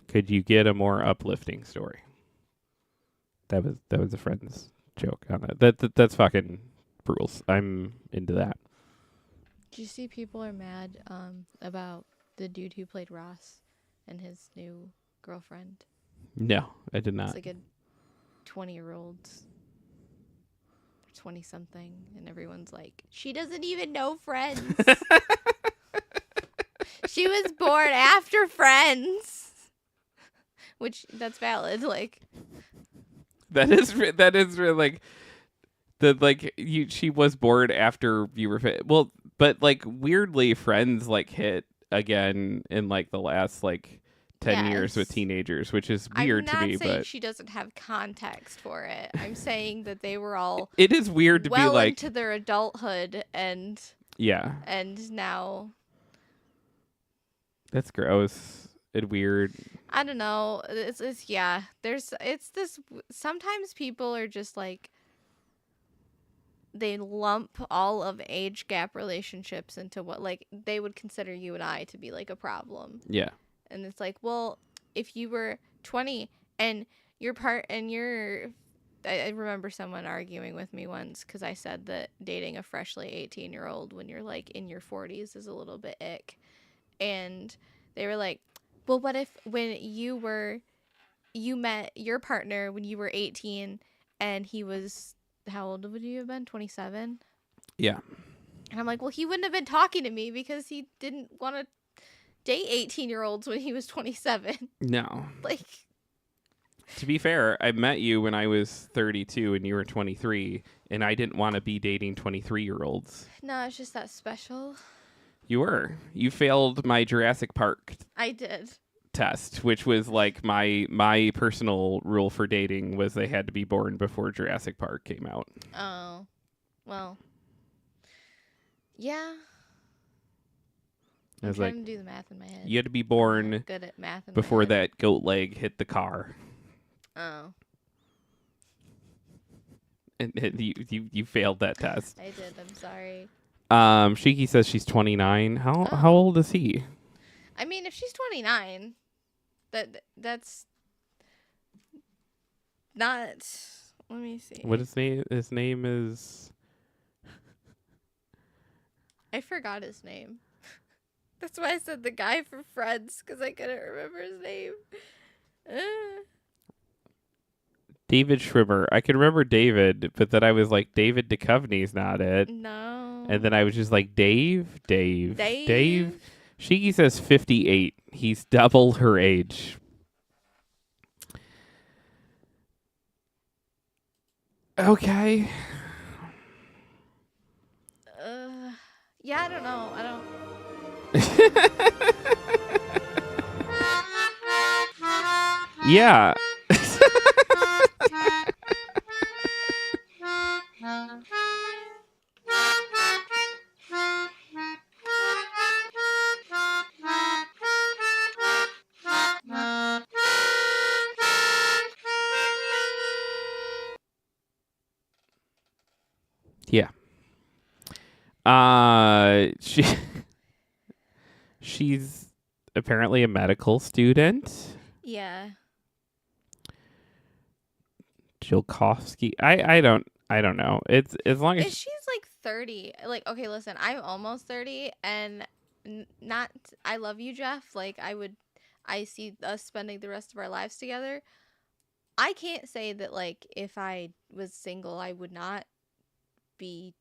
S1: Could you get a more uplifting story? That was a friend's joke on that. That's fucking rules. I'm into that.
S2: Do you see people are mad about the dude who played Ross and his new girlfriend?
S1: No, I did not.
S2: It's like a 20-year-old, 20-something, and everyone's like, she doesn't even know Friends. She was born after Friends. Which, that's valid, like.
S1: That is like the she was born after you were well, but like weirdly Friends like hit again in like the last like 10 years with teenagers, which is weird to me.
S2: I'm not saying
S1: but
S2: she doesn't have context for it. I'm saying that they were all
S1: it is weird to be like
S2: into their adulthood and now
S1: that's gross and weird.
S2: I don't know. It's this. Sometimes people are just like, they lump all of age gap relationships into what like they would consider you and I to be like a problem.
S1: Yeah.
S2: And it's like, well, if you were 20 and I remember someone arguing with me once because I said that dating a freshly 18-year-old when you're like in your 40s is a little bit ick. And they were like, well, what if when you met your partner when you were 18 and he was, how old would you have been? 27?
S1: Yeah.
S2: And I'm like, well, he wouldn't have been talking to me because he didn't want to date 18-year-olds when he was 27.
S1: No.
S2: Like,
S1: to be fair, I met you when I was 32 and you were 23, and I didn't want to be dating 23-year-olds.
S2: No, it's just that special.
S1: You were. You failed my Jurassic Park
S2: I did.
S1: test, which was like my personal rule for dating was they had to be born before Jurassic Park came out.
S2: Oh. Well. Yeah.
S1: I was
S2: trying
S1: like,
S2: to do the math in my head.
S1: You had to be born
S2: good at math in
S1: before
S2: my head.
S1: that goat leg hit the car.
S2: Oh.
S1: And you failed that test.
S2: I did. I'm sorry.
S1: Shiki says she's 29. How old is he?
S2: I mean, if she's 29, that's not. Let me see.
S1: What his name? His name is.
S2: I forgot his name. That's why I said the guy from Friends because I couldn't remember his name.
S1: David Schwimmer. I could remember David, but then I was like, David Duchovny's not it.
S2: No.
S1: And then I was just like, Dave. Shiki says 58. He's double her age. Okay.
S2: Yeah, I don't know.
S1: Yeah. Yeah. She's apparently a medical student.
S2: Yeah.
S1: Jilkovsky. I don't know. It's as long
S2: If
S1: as
S2: she's like 30, like, okay, listen, I'm almost 30, and not, I love you, Jeff. Like, I see us spending the rest of our lives together. I can't say that, like, if I was single, I would not be.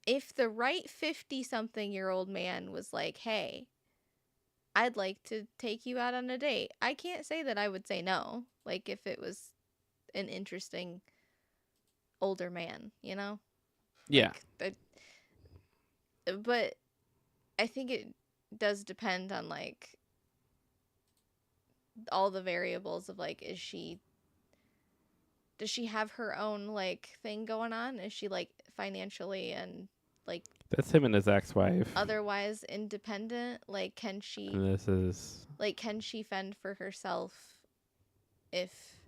S2: If the right 50-something-year-old man was like, hey, I'd like to take you out on a date, I can't say that I would say no. Like, if it was an interesting older man, you know?
S1: yeah.
S2: Like, but I think it does depend on, like, all the variables of, like, does she have her own, like, thing going on? Is she, like, financially and, like,
S1: That's him and his ex-wife.
S2: otherwise independent? Like,
S1: And this is
S2: can she fend for herself if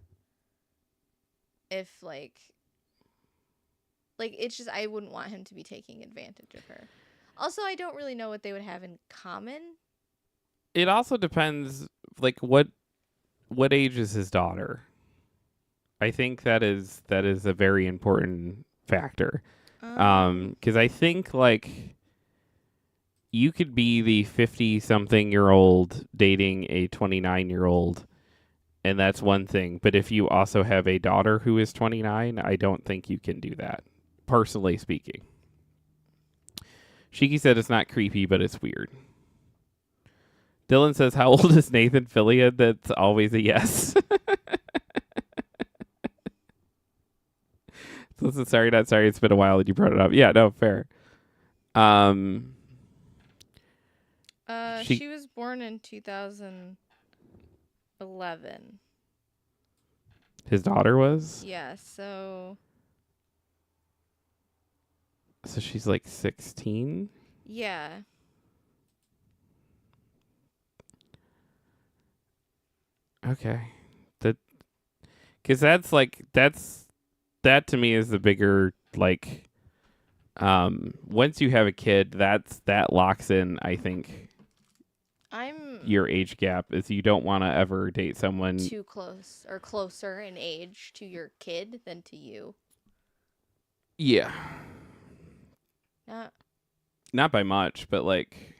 S2: like it's just, I wouldn't want him to be taking advantage of her. Also, I don't really know what they would have in common.
S1: it also depends like what age is his daughter? I think that is a very important factor. Cuz I think like you could be the 50 something year old dating a 29-year-old, and that's one thing, but if you also have a daughter who is 29, I don't think you can do that, personally speaking. Shiki said it's not creepy, but it's weird. Dylan says, how old is Nathan Fillion? That's always a yes. So sorry, not sorry. It's been a while that you brought it up. Yeah, no, fair. Um,
S2: She was born in 2011.
S1: His daughter was?
S2: Yeah, so
S1: She's like 16?
S2: yeah.
S1: Okay. That, because that to me is the bigger, like, once you have a kid, that locks in, I think,
S2: I'm
S1: your age gap is you don't want to ever date someone.
S2: too close or closer in age to your kid than to you.
S1: Yeah.
S2: Uh,
S1: Not by much, but like,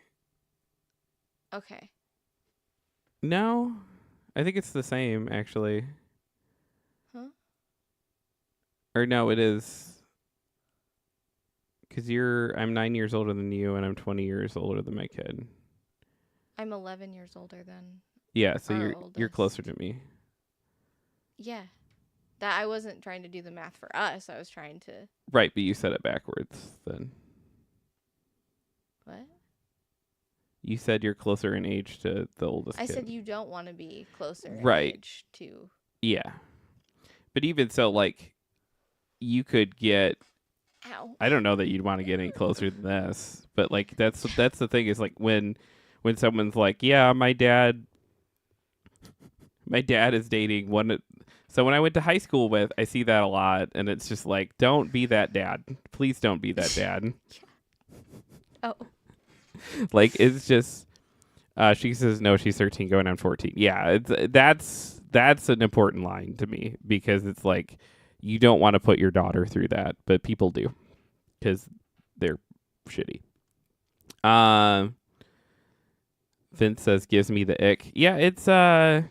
S2: okay.
S1: no, I think it's the same actually.
S2: Huh?
S1: Or no, it is because I'm 9 years older than you, and I'm 20 years older than my kid.
S2: I'm 11 years older than
S1: Yeah, so
S2: our
S1: you're closer
S2: oldest.
S1: to me.
S2: Yeah. That, I wasn't trying to do the math for us. I was trying to.
S1: Right, but you said it backwards then.
S2: What?
S1: You said you're closer in age to the oldest
S2: I
S1: kid.
S2: said you don't want to be closer in
S1: Right.
S2: age to.
S1: Yeah. But even so, like, you could get.
S2: Ow.
S1: I don't know that you'd want to get any closer than this, but like that's the thing is like when someone's like, yeah, my dad is dating one. So when I went to high school with, I see that a lot, and it's just like, don't be that dad. Please don't be that dad.
S2: Oh.
S1: Like it's just. She says no. She's 13, going on 14. Yeah, that's an important line to me because it's like you don't want to put your daughter through that, but people do because they're shitty. Vince says gives me the ick. Yeah, it's I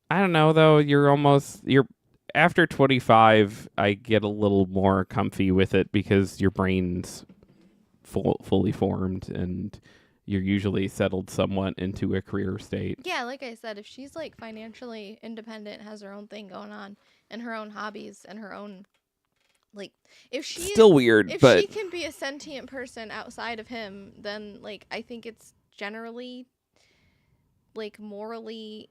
S1: don't know though. You're after 25. I get a little more comfy with it because your brain's fully formed and you're usually settled somewhat into a career state.
S2: Yeah, like I said, if she's like financially independent, has her own thing going on, and her own hobbies and her own, like,
S1: Still weird,
S2: if
S1: but
S2: she can be a sentient person outside of him, then, like, I think it's generally, like, morally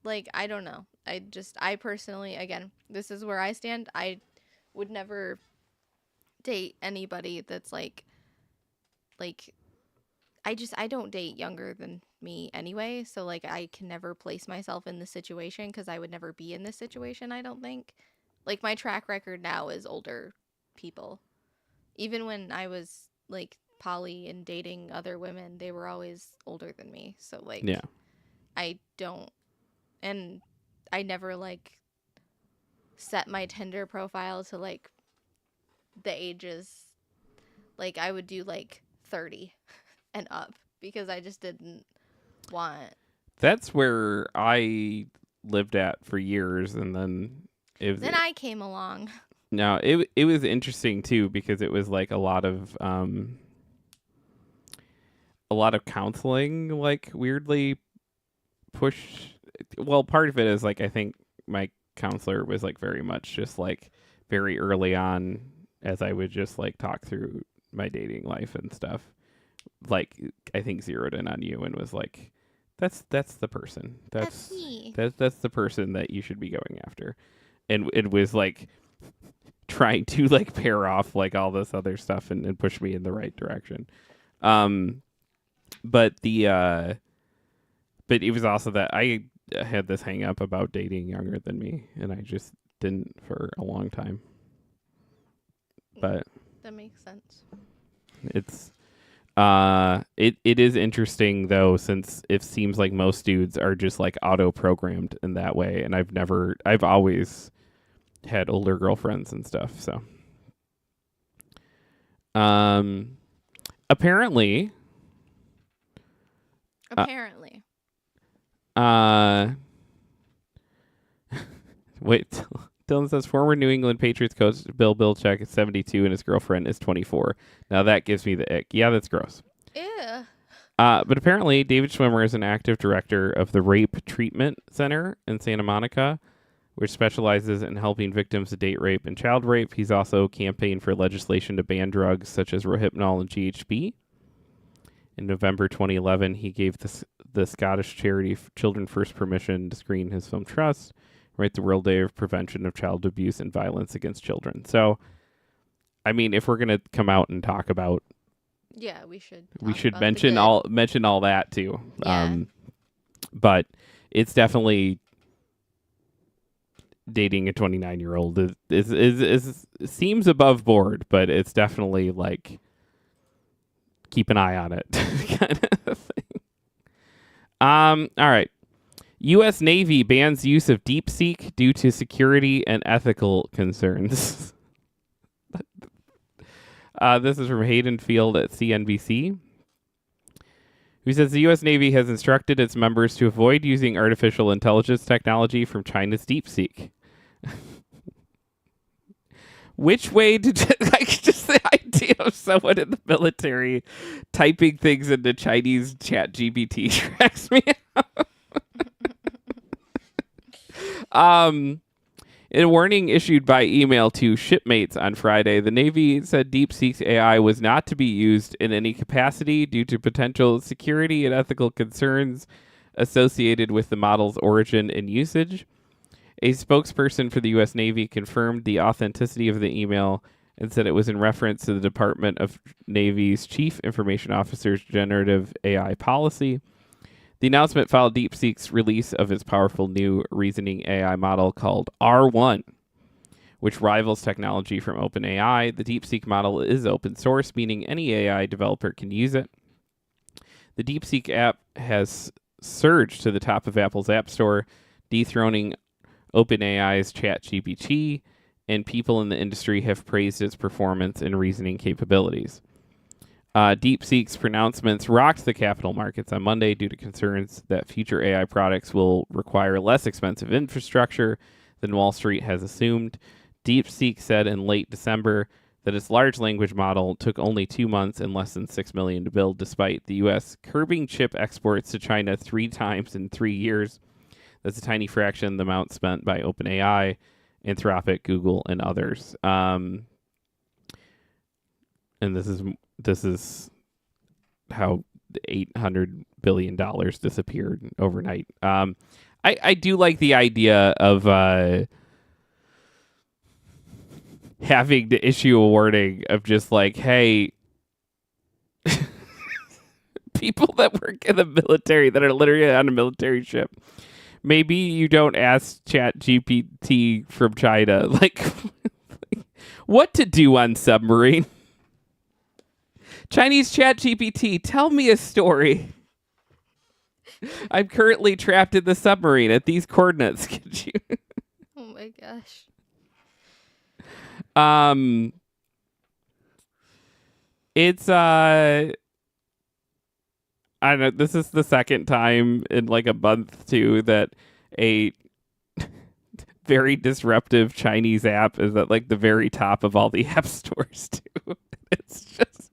S2: like, I don't know. I personally, again, this is where I stand. I would never date anybody that's like I don't date younger than me anyway, so like I can never place myself in this situation because I would never be in this situation, I don't think. Like, my track record now is older people. Even when I was like poly and dating other women, they were always older than me. So like
S1: yeah.
S2: I don't, and I never like set my Tinder profile to like the ages. Like I would do like 30 and up because I just didn't want.
S1: That's where I lived at for years, and then
S2: Then I came along.
S1: no, it was interesting too because it was like a lot of counseling, like weirdly push. Well, part of it is like I think my counselor was like very much just like very early on as I would just like talk through my dating life and stuff. Like I think zeroed in on you and was like, that's the person.
S2: That's me.
S1: That's the person that you should be going after. And it was like trying to like pair off like all this other stuff and push me in the right direction. But but it was also that I had this hang up about dating younger than me, and I just didn't for a long time. But
S2: that makes sense.
S1: It's it is interesting though, since it seems like most dudes are just like auto programmed in that way, and I've always had older girlfriends and stuff, so apparently
S2: Apparently.
S1: Wait, Dylan says former New England Patriots coach Bill Belichick is 72 and his girlfriend is 24. Now that gives me the ick. Yeah, that's gross.
S2: Ew.
S1: But apparently David Schwimmer is an active director of the Rape Treatment Center in Santa Monica, which specializes in helping victims of date rape and child rape. He's also campaigned for legislation to ban drugs such as Rohypnol and GHB. In November 2011, he gave the Scottish charity Children First permission to screen his film Trust, write the World Day of Prevention of Child Abuse and Violence Against Children. So, I mean, if we're gonna come out and talk about,
S2: yeah, we should.
S1: We should mention all that too.
S2: Yeah.
S1: But it's definitely dating a 29-year-old is seems above board, but it's definitely like keep an eye on it kind of thing. All right. U.S. Navy bans use of DeepSeek due to security and ethical concerns. This is from Hayden Field at CNBC, who says the U.S. Navy has instructed its members to avoid using artificial intelligence technology from China's DeepSeek. Which way did like just the idea of someone in the military typing things into Chinese chat GPT cracks me up. In a warning issued by email to shipmates on Friday, the Navy said DeepSeek's AI was not to be used in any capacity due to potential security and ethical concerns associated with the model's origin and usage. A spokesperson for the U.S. Navy confirmed the authenticity of the email and said it was in reference to the Department of Navy's Chief Information Officer's generative AI policy. The announcement followed DeepSeek's release of its powerful new reasoning AI model called R1, which rivals technology from OpenAI. The DeepSeek model is open source, meaning any AI developer can use it. The DeepSeek app has surged to the top of Apple's App Store, dethroning OpenAI's ChatGPT, and people in the industry have praised its performance and reasoning capabilities. DeepSeek's pronouncements rocked the capital markets on Monday due to concerns that future AI products will require less expensive infrastructure than Wall Street has assumed. DeepSeek said in late December that its large language model took only 2 months and less than $6 million to build, despite the U.S. curbing chip exports to China 3 times in 3 years. That's a tiny fraction of the amount spent by OpenAI, Anthropic, Google, and others. And this is how $800 billion disappeared overnight. I do like the idea of having to issue a warning of just like, hey, people that work in the military that are literally on a military ship, maybe you don't ask ChatGPT from China, like, what to do on submarine. Chinese ChatGPT, tell me a story. I'm currently trapped in the submarine at these coordinates. Could you?
S2: Oh my gosh.
S1: Um, it's I don't know. This is the second time in like a month too that a very disruptive Chinese app is at like the very top of all the app stores too. It's just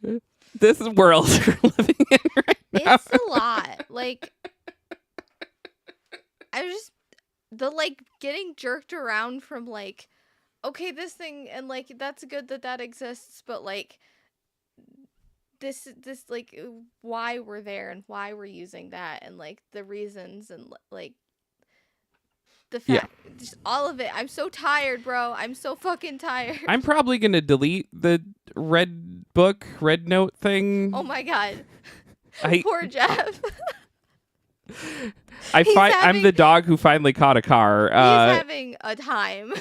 S2: There's
S1: this world we're living in right now.
S2: It's a lot. Like, I just the like getting jerked around from like, okay, this thing, and like that's good that that exists, but like this like why we're there and why we're using that and like the reasons and like the
S1: Yeah.
S2: fact, just all of it. I'm so tired, bro. I'm so fucking tired.
S1: I'm probably gonna delete the red note thing.
S2: Oh my god.
S1: I
S2: Poor Jeff.
S1: I'm the dog who finally caught a car.
S2: He's having a time.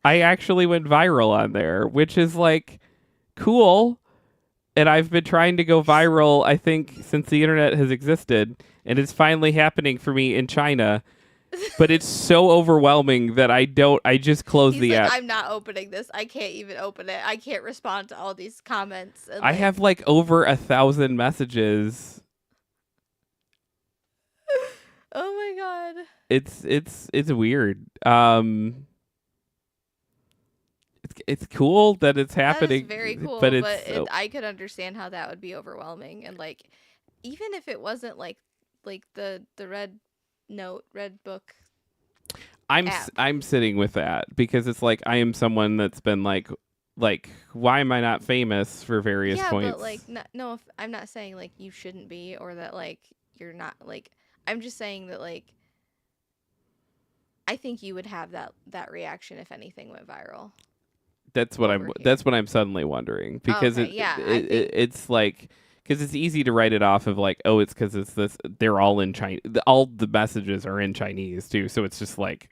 S1: I actually went viral on there, which is like cool. And I've been trying to go viral, I think, since the internet has existed, and it's finally happening for me in China. But it's so overwhelming that I just close
S2: He's
S1: the
S2: like,
S1: app.
S2: I'm not opening this. I can't even open it. I can't respond to all these comments. And
S1: I have like over 1,000 messages.
S2: Oh my god.
S1: It's weird. It's cool that it's happening.
S2: That is very cool,
S1: but
S2: I could understand how that would be overwhelming, and like, even if it wasn't like the red book.
S1: I'm sitting with that because it's like I am someone that's been like why am I not famous for various points?
S2: Yeah, but like no, if, I'm not saying like you shouldn't be or that like you're not like. I'm just saying that like I think you would have that reaction if anything went viral.
S1: That's what I'm suddenly wondering because it's like because it's easy to write it off of like, oh, it's because it's this. They're all in Chinese. All the messages are in Chinese too, so it's just like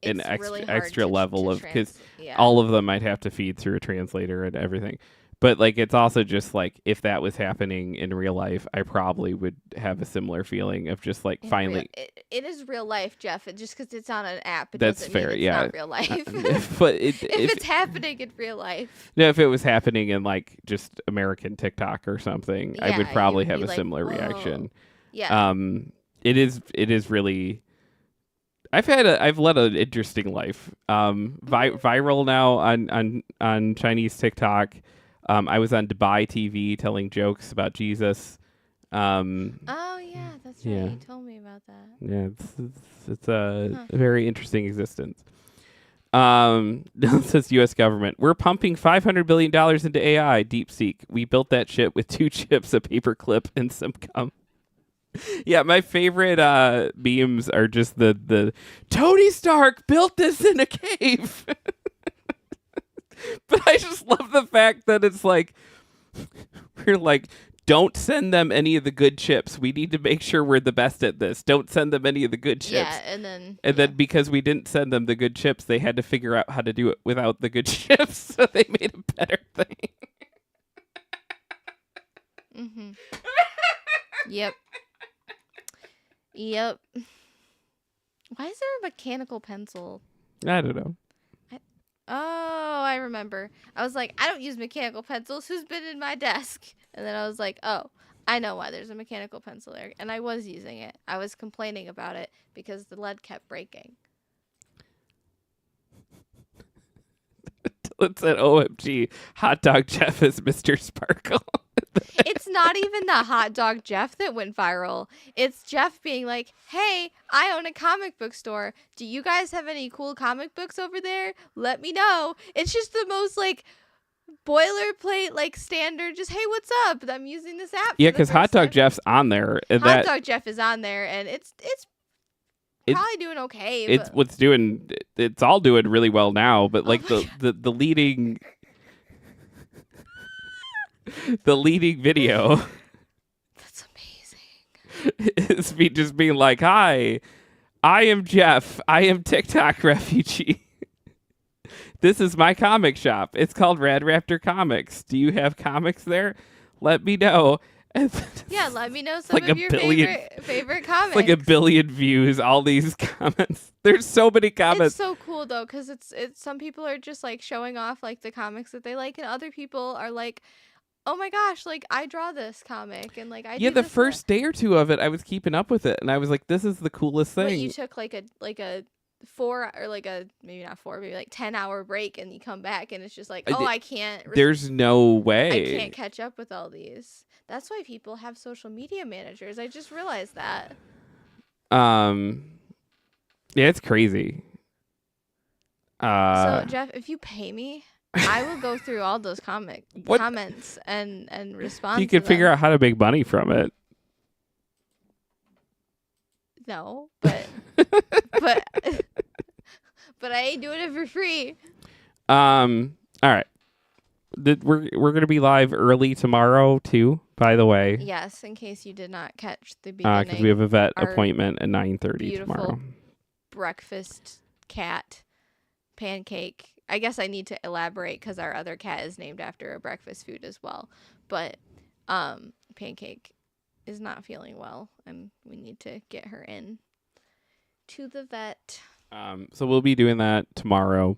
S1: an extra level of because all of them might have to feed through a translator and everything. But like, it's also just like if that was happening in real life, I probably would have a similar feeling of just like finally.
S2: It is real life, Jeff. Just because it's on an app,
S1: that's fair.
S2: It's
S1: yeah,
S2: not real life.
S1: But
S2: if it's happening in real life.
S1: No, if it was happening in like just American TikTok or something, I would probably have a similar reaction.
S2: Yeah.
S1: It is really. I've led an interesting life. Viral now on Chinese TikTok. I was on Dubai TV telling jokes about Jesus.
S2: Oh yeah, that's right. You told me about that.
S1: Yeah, it's a very interesting existence. It says U.S. government. We're pumping $500 billion into AI, DeepSeek. We built that shit with 2 chips, a paperclip, and some gum. Yeah, my favorite memes are just the Tony Stark built this in a cave. But I just love the fact that it's like we're like, don't send them any of the good chips. We need to make sure we're the best at this. Don't send them any of the good chips.
S2: Yeah, and
S1: then because we didn't send them the good chips, they had to figure out how to do it without the good chips. So they made a better thing.
S2: Mhm. Yep. Yep. Why is there a mechanical pencil?
S1: I don't know.
S2: Oh, I remember. I was like, I don't use mechanical pencils. Who's been in my desk? And then I was like, oh, I know why there's a mechanical pencil there. And I was using it. I was complaining about it because the lead kept breaking.
S1: It said, OMG, Hot Dog Jeff is Mr. Sparkle.
S2: It's not even the Hot Dog Jeff that went viral. It's Jeff being like, hey, I own a comic book store. Do you guys have any cool comic books over there? Let me know. It's just the most like boilerplate, like standard, just, hey, what's up? I'm using this app.
S1: Yeah, because Hot Dog Jeff's on there.
S2: Hot Dog Jeff is on there, and it's probably doing okay.
S1: It's all doing really well now, but like the leading the leading video
S2: that's amazing
S1: is me just being like, hi, I am Jeff. I am TikTok refugee. This is my comic shop. It's called Rad Raptor Comics. Do you have comics there? Let me know.
S2: Yeah, let me know some
S1: like
S2: of
S1: a
S2: your
S1: billion-
S2: favorite comics.
S1: It's like 1 billion views, all these comments. There's so many
S2: It's
S1: comments.
S2: so cool though, because it's some people are just like showing off like the comics that they like, and other people are like, oh my gosh, like I draw this comic, and like I
S1: Yeah,
S2: do
S1: the
S2: this and that.
S1: first day or two of it, I was keeping up with it, and I was like, this is the coolest
S2: But you
S1: thing.
S2: took like a 4 or like a maybe not 4, maybe like 10-hour break, and you come back and it's just like, oh, I can't.
S1: There's no way.
S2: I can't catch up with all these. That's why people have social media managers. I just realized that.
S1: Yeah, it's crazy.
S2: So Jeff, if you pay me, I will go through all those comments and respond.
S1: You could figure out how to make money from it.
S2: No, but but but I ain't doing it for free.
S1: All right. We're gonna be live early tomorrow too. By the way,
S2: Yes, in case you did not catch the beginning.
S1: because we have a vet
S2: our
S1: appointment at 9:30
S2: beautiful
S1: tomorrow.
S2: breakfast cat pancake. I guess I need to elaborate because our other cat is named after a breakfast food as well. But Pancake is not feeling well, and we need to get her in to the vet.
S1: So we'll be doing that tomorrow.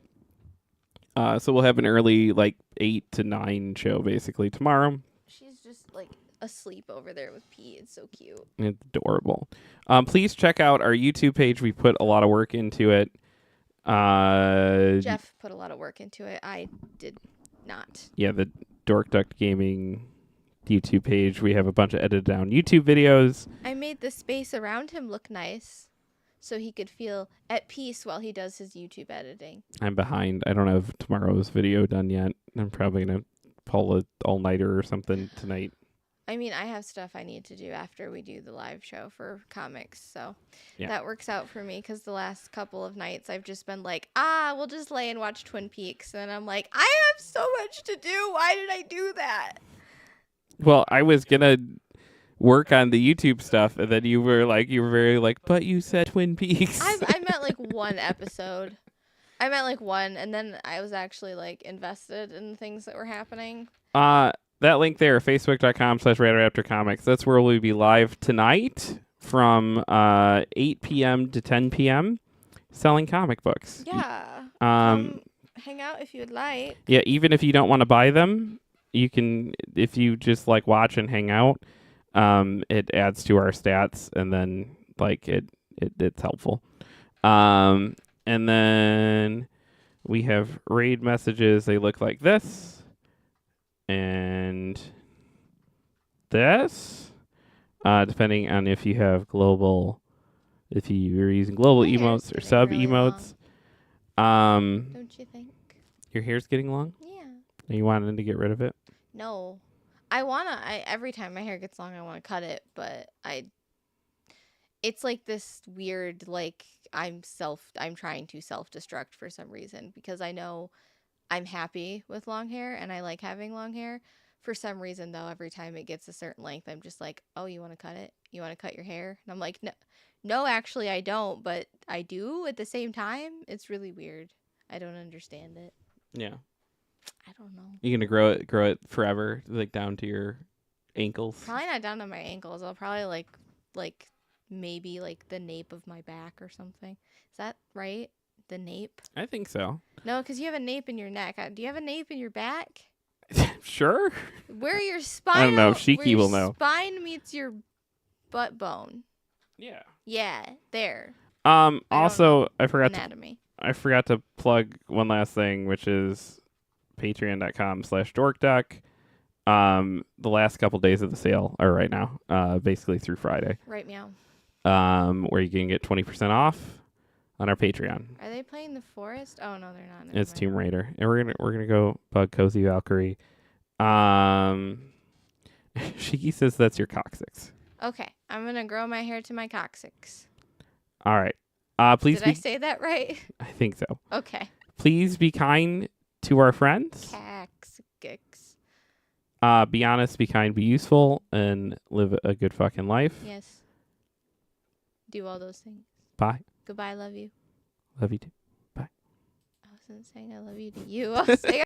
S1: So we'll have an early 8 to 9 show basically tomorrow.
S2: She's just like asleep over there with Pete. It's so cute.
S1: It's adorable. Please check out our YouTube page. We put a lot of work into it.
S2: Jeff put a lot of work into it. I did not.
S1: Yeah, the Dork Duck Gaming YouTube page. We have a bunch of edited down YouTube videos.
S2: I made the space around him look nice so he could feel at peace while he does his YouTube editing.
S1: I'm behind. I don't have tomorrow's video done yet. I'm probably going to pull a all-nighter or something tonight.
S2: I mean, I have stuff I need to do after we do the live show for comics, so
S1: Yeah.
S2: that works out for me because the last couple of nights I've just been like, we'll just lay and watch Twin Peaks, and I'm like, I have so much to do. Why did I do that?
S1: Well, I was going to work on the YouTube stuff, and then you were very like, but you said Twin Peaks.
S2: I meant like one episode. I meant like one, and then I was actually like invested in the things that were happening.
S1: That link there, facebook.com/RadioRaptorComics. That's where we'll be live tonight from 8 p.m. to 10 p.m. selling comic books.
S2: Yeah. Hang out if you would like.
S1: Yeah, even if you don't want to buy them, you can, if you just watch and hang out, it adds to our stats, and then it's helpful. And then we have raid messages. They look like this. And this, depending on if you have global, if you're using global
S2: My hair's
S1: emotes or
S2: getting
S1: sub
S2: really
S1: emotes.
S2: Don't you think?
S1: Your hair's getting long?
S2: Yeah.
S1: Are you wanting to get rid of it?
S2: No. Every time my hair gets long, I want to cut it, but it's like this weird, I'm trying to self-destruct for some reason because I know I'm happy with long hair and I like having long hair. For some reason, though, every time it gets a certain length, I'm just like, oh, you want to cut it? You want to cut your hair? And I'm like, no, actually, I don't, but I do at the same time. It's really weird. I don't understand it.
S1: Yeah.
S2: I don't know.
S1: You're gonna grow it forever, down to your ankles?
S2: Probably not down to my ankles. I'll probably maybe the nape of my back or something. Is that right? The nape?
S1: I think so.
S2: No, because you have a nape in your neck. Do you have a nape in your back?
S1: Sure.
S2: Where your spine?
S1: I don't know. Shiki will know.
S2: Spine meets your butt bone.
S1: Yeah.
S2: Yeah, there.
S1: Also, I forgot
S2: anatomy.
S1: I forgot to plug one last thing, which is patreon.com/dorkduck. The last couple days of the sale are right now, basically through Friday.
S2: Right, meow.
S1: Where you can get 20% off on our Patreon.
S2: Are they playing The Forest? Oh no, they're not.
S1: It's Tomb Raider, and we're gonna go bug Cozy Valkyrie. Shiki says that's your coccyx.
S2: Okay, I'm gonna grow my hair to my coccyx.
S1: All right. Please.
S2: Did I say that right?
S1: I think so.
S2: Okay.
S1: Please be kind to our friends.
S2: Coccyx.
S1: Be honest, be kind, be useful, and live a good fucking life.
S2: Yes. Do all those things.
S1: Bye.
S2: Goodbye, love you.
S1: Love you too.
S2: I wasn't saying I love you to you. I was saying